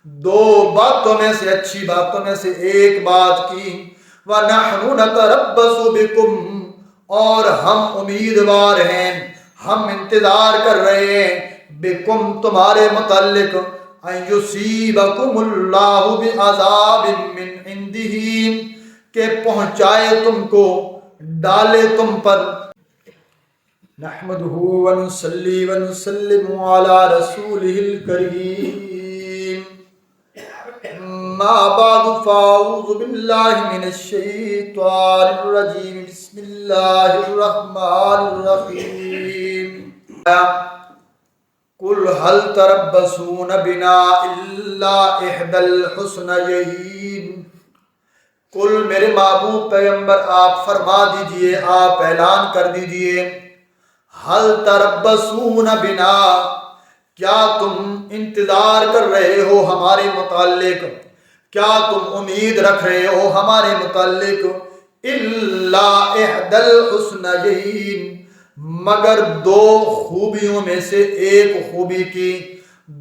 دو باتوں میں سے اچھی باتوں میں سے ایک بات کی، وَنَحْنُ نَتَرَبَّصُ بِكُمْ، اور ہم امیدوار ہیں، ہم انتظار کر رہے ہیں، بِكُمْ تمہارے متعلق، أَن يُصِيبَكُمُ اللَّهُ بِعَذَابٍ مِّنْ عِنْدِهِ، کہ پہنچائے تم کو، ڈالے تم پر۔ نحمدہ ونصلی ونسلم علی رسولہ الکریم، ما بعد فاعوذ باللہ من الشیطان الرجیم، بسم اللہ الرحمن الرحیم۔ قل هل تربصون بنا الا احدى الحسنیین، قل میرے محبوب پیغمبر آپ فرما دیجئے، آپ اعلان کر دیجئے، حل تربصون بنا، کیا تم انتظار کر رہے ہو ہمارے متعلق، کیا تم امید رکھ رہے ہو ہمارے متعلق، الا احدى الحسنیین، مگر دو خوبیوں میں سے ایک خوبی کی،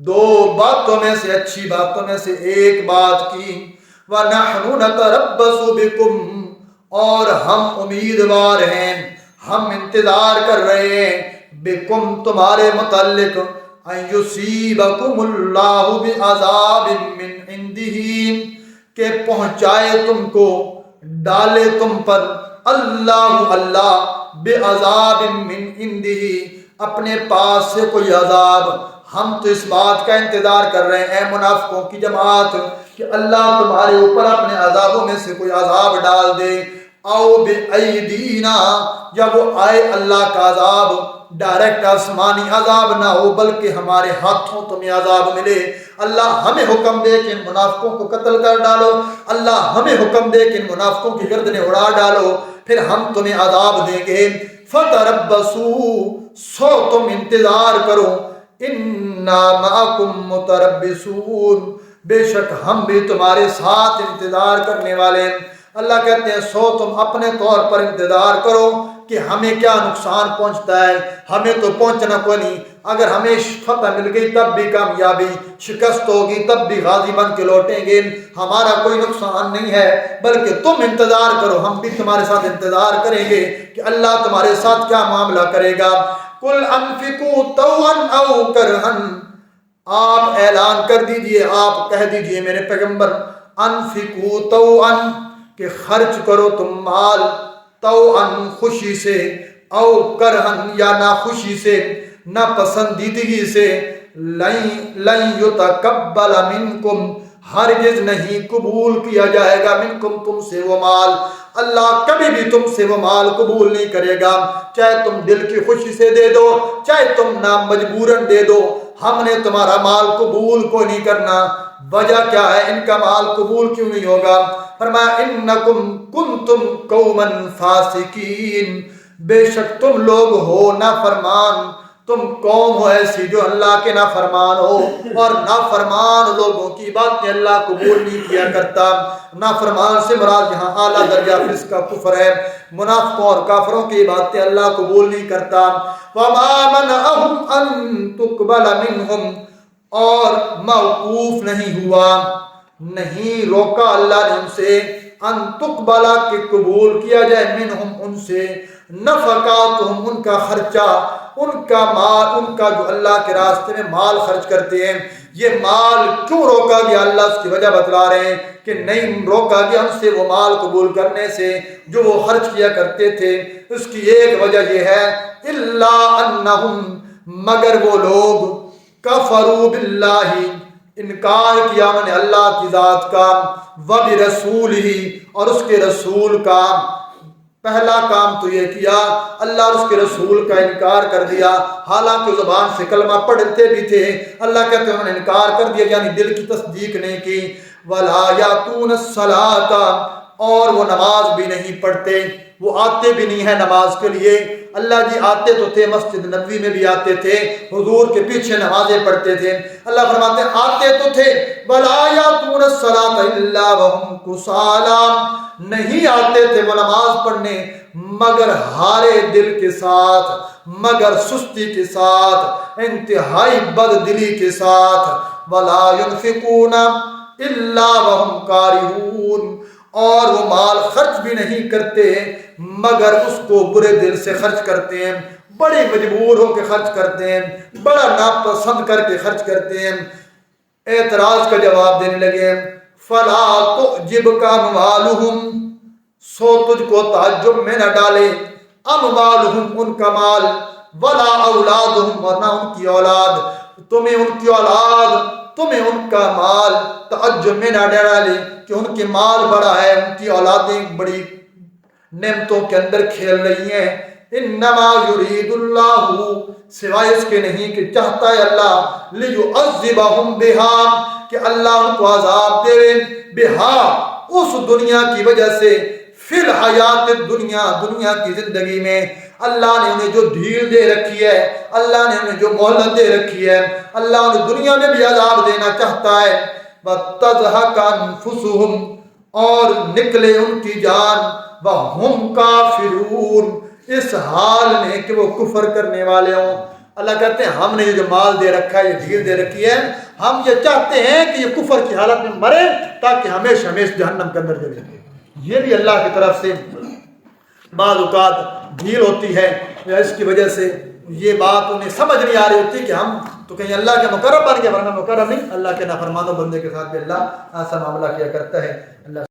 دو باتوں میں سے اچھی باتوں میں سے ایک بات کی، وَنَحْنُ نَتَرَبَّصُ بِكُمْ، اور ہم امیدوار ہیں، ہم انتظار کر رہے ہیں، بِكُمْ تمہارے متعلق، أَن يُصِيبَكُمُ اللَّهُ بِعَذَابٍ مِّنْ عِنْدِهِ، کہ پہنچائے تم کو، ڈالے تم پر، اللہ بعذاب من عندہ، اپنے پاس سے کوئی عذاب۔ ہم تو اس بات کا انتظار کر رہے ہیں اے منافقوں کی جماعت کہ اللہ تمہارے اوپر اپنے عذابوں میں سے کوئی عذاب ڈال دے، او بأیدینا، یا وہ آئے اللہ کا عذاب ڈائریکٹ آسمانی عذاب نہ ہو بلکہ ہمارے ہاتھوں تمہیں عذاب ملے۔ اللہ ہمیں حکم دے کہ ان منافقوں کو قتل کر ڈالو، اللہ ہمیں حکم دے کہ ان منافقوں کی گردنیں اڑا ڈالو، پھر ہم تمہیں عذاب دیں گے۔ فتربصوا، سو تم انتظار کرو، انا معکم متربصون، بے شک ہم بھی تمہارے ساتھ انتظار کرنے والے ہیں۔ اللہ کہتے ہیں سو تم اپنے طور پر انتظار کرو کہ ہمیں کیا نقصان پہنچتا ہے، ہمیں تو پہنچنا کوئی نہیں، اگر ہمیں فتح مل گئی تب بھی کامیابی، شکست ہوگی تب بھی غازی بن کے لوٹیں گے، ہمارا کوئی نقصان نہیں ہے، بلکہ تم انتظار کرو، ہم بھی تمہارے ساتھ انتظار کریں گے کہ اللہ تمہارے ساتھ کیا معاملہ کرے گا۔ قل انفقوا طوعا او کرہا، آپ اعلان کر دیجئے، آپ کہہ دیجئے میرے پیغمبر، انفقوا طوعا، کہ خرچ کرو تم مال، طوعا خوشی سے، او کرہن یا ناخوشی سے، ناپسندیدگی سے، لن یتقبل منکم، ہرگز نہیں قبول کیا جائے گا، منکم تم سے وہ مال، اللہ کبھی بھی تم سے وہ مال قبول نہیں کرے گا، چاہے تم دل کی خوشی سے دے دو، چاہے تم نامجبوراً دے دو، ہم نے تمہارا مال قبول کو نہیں کرنا۔ وجہ کیا ہے ان کا مال قبول کیوں نہیں ہوگا؟ فرمایا انکم کنتم قوما فاسقین، بے شک تم لوگ ہو نافرمان، تم قوم ہو ایسی جو اللہ کے نافرمان ہو، اور نافرمان لوگوں کی باتیں اللہ قبول نہیں کیا کرتا۔ نافرمان سے مراد یہاں اعلیٰ درجہ فسق کا کفر ہے، منافقوں اور کافروں کی باتیں اللہ قبول نہیں کرتا۔ وما منعهم ان تقبل منهم، اور موقوف نہیں ہوا، نہیں روکا اللہ نے ان سے، ان تقبلا کہ قبول کیا جائے، منہم ان سے، نفقاتہم ان کا خرچہ، ان کا مال، ان کا جو اللہ کے راستے میں مال خرچ کرتے ہیں۔ یہ مال کیوں روکا گیا اللہ اس کی وجہ بتلا رہے ہیں کہ نہیں روکا گیا ان سے وہ مال قبول کرنے سے جو وہ خرچ کیا کرتے تھے، اس کی ایک وجہ یہ ہے الا انہم، مگر وہ لوگ، کفروا باللہ، انکار کیا انہوں نے اللہ کی ذات کا، وبرسولہ، اور اس کے رسول کا۔ پہلا کام تو یہ کیا اللہ اور اس کے رسول کا انکار کر دیا، حالانکہ زبان سے کلمہ پڑھتے بھی تھے، اللہ کہتے ہیں انہوں نے انکار کر دیا، یعنی دل کی تصدیق نہیں کی۔ وَلَا يَأْتُونَ الصَّلَاةَ، اور وہ نماز بھی نہیں پڑھتے، وہ آتے بھی نہیں ہیں نماز کے لیے۔ اللہ جی آتے تو تھے، مسجد نبوی میں بھی آتے تھے، حضور کے پیچھے نمازیں پڑھتے تھے، اللہ فرماتے ہیں آتے تو تھے، وَلَا يَأْتُونَ یأتون الصلاۃ الا وهم کسالى، نہیں آتے تھے وہ نماز پڑھنے مگر ہارے دل کے ساتھ، مگر سستی کے ساتھ، انتہائی بد دلی کے ساتھ، ولا ينفقون الا وهم کارہون، اور وہ مال خرچ بھی نہیں کرتے مگر اس کو برے دل سے خرچ کرتے ہیں، بڑے مجبور ہو کے خرچ کرتے ہیں، بڑا ناپسند کر کے خرچ کرتے ہیں۔ اعتراض کا جواب دینے لگے، فلا تعجبک اموالہم، سو تجھ کو تعجب میں نہ ڈالے، اموالہم ان کا مال، ولا اولادہم ورنہ ان کی اولاد، تمہیں ان کی اولاد، تمہیں ان کا مال تعجب میں نہ ڈالے کہ ان کے مال بڑا ہے، ان کی اولادیں بڑی نعمتوں کے اندر کھیل رہی ہیں۔ انما یرید اللہ، سوائے اس کے نہیں کہ چاہتا ہے اللہ، لیعذبہم بہا، کہ اللہ ان کو عذاب دے بہا، اس دنیا کی وجہ سے، فی الحیات الدنیا، دنیا کی زندگی میں اللہ نے انہیں جو ڈھیل دے رکھی ہے، اللہ نے انہیں جو مہلت دے رکھی ہے، اللہ انہیں دنیا میں بھی عذاب دینا چاہتا ہے۔ وَتَضْحَكَ أَنفُسُهُمْ، اور نکلے ان کی جان، وَهُمْ كَافِرُونَ، اس حال میں کہ وہ کفر کرنے والے ہوں۔ اللہ کہتے ہیں ہم نے یہ جو مال دے رکھا ہے، یہ ڈھیل دے رکھی ہے، ہم یہ چاہتے ہیں کہ یہ کفر کی حالت میں مرے تاکہ ہمیشہ ہمیشہ جہنم کے اندر جلے۔ یہ بھی اللہ کی طرف سے بعض اوقات ڈھیل ہوتی ہے، یا اس کی وجہ سے یہ بات انہیں سمجھ نہیں آ رہی ہوتی کہ ہم تو کہیں اللہ کے مقرب بن گئے، ورنہ مقرب نہیں، اللہ کے نافرمانوں بندے کے ساتھ بھی اللہ ایسا معاملہ کیا کرتا ہے۔ اللہ